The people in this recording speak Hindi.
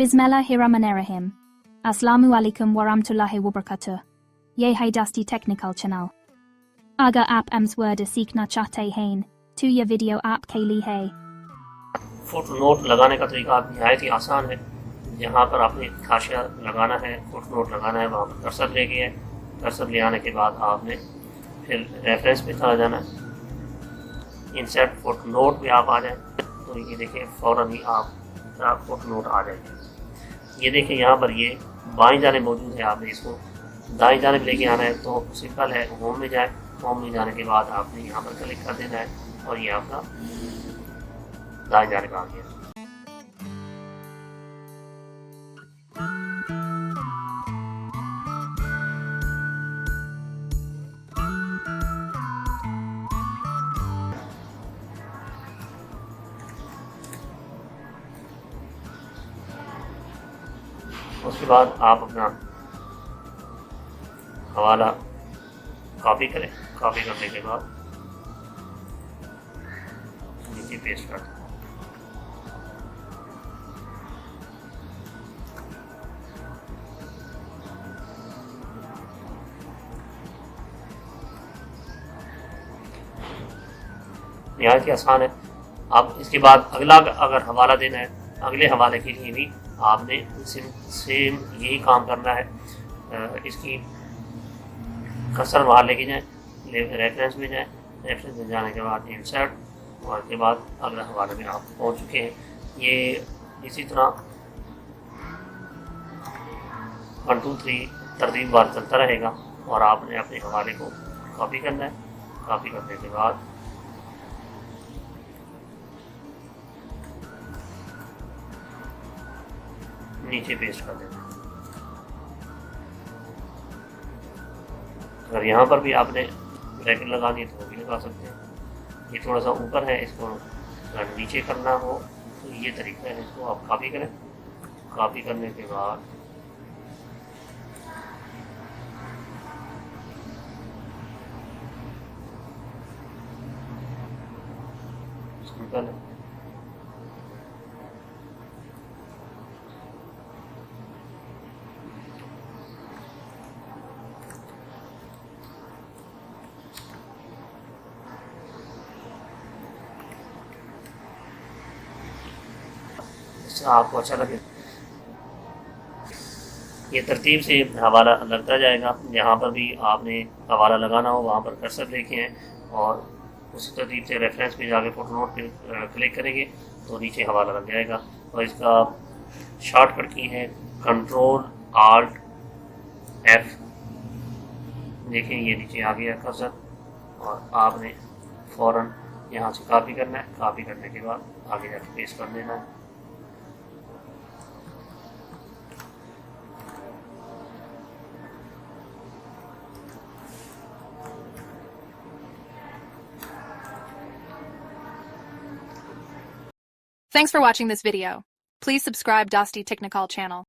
बिस्मिल्लाहिर्रहमानिर्रहीम। अस्सलामु अलैकुम वरहमतुल्लाहि वबरकातुह। ये है दस्ती टेक्निकल चैनल। अगर आप एम्स वर्ड सीखना चाहते हैं तो ये वीडियो आपके लिए है। फुटनोट लगाने का तरीका नहायत ही आसान है। यहाँ पर आपने हाशिया लगाना है, फुटनोट लगाना है, वहाँ पर कर्सर लेके है। कर्सर ले आने के बाद आपने फिर रेफरेंस पे चला जाना है। इंसर्ट फुटनोट में आप आ जाए तो ये देखिए फ़ौरन ही आप फुटनोट आ जाएंगे। ये देखिए यहाँ पर ये बाएं जाने मौजूद है, आपने इसको दाएं जाने लेके आना है। तो सिंपल है, होम में जाए। होम में जाने के बाद आपने यहाँ पर क्लिक कर देना है और ये आपका दाएं जाने का आ गया। उसके बाद आप अपना हवाला कॉपी करें। कॉपी करने के बाद नीचे पेस्ट कर दें। नहायत ही आसान है। अब इसके बाद अगला अगर हवाला देना है, अगले हवाले के लिए भी आपने सेम यही काम करना है। इसकी कर्सर बाहर लेके जाएं, रेफरेंस में जाएं। रेफरेंस में जाने के बाद इंसर्ट और के बाद अगला हवाले में आप पहुंच चुके हैं। ये इसी तरह 1 2 3 तरतीब बार चलता रहेगा और आपने अपने हवाले को कॉपी करना है। कॉपी करने के बाद नीचे पेस्ट कर देना। अगर यहाँ पर भी आपने ब्रैकेट लगानी है तो वो भी लगा सकते हैं। ये थोड़ा सा ऊपर है, इसको अगर नीचे करना हो तो ये तरीका है। इसको आप कॉपी करें। कॉपी करने के बाद सिंपल है। आपको अच्छा लगे ये तरतीब से हवाला लगता जाएगा। जहाँ पर भी आपने हवाला लगाना हो वहाँ पर कर्सर लेके हैं और उसी तरतीब से रेफरेंस पे जाके फुटनोट पे क्लिक करेंगे तो नीचे हवाला लग जाएगा। और इसका शॉर्टकट की है Ctrl+Alt+F। देखिए ये नीचे आ गया कर्सर और आपने फ़ौरन यहाँ से कॉपी करना है। कॉपी करने के बाद आगे जाके पेस्ट कर देना है। Thanks for watching this video. Please subscribe DASTI Technical channel.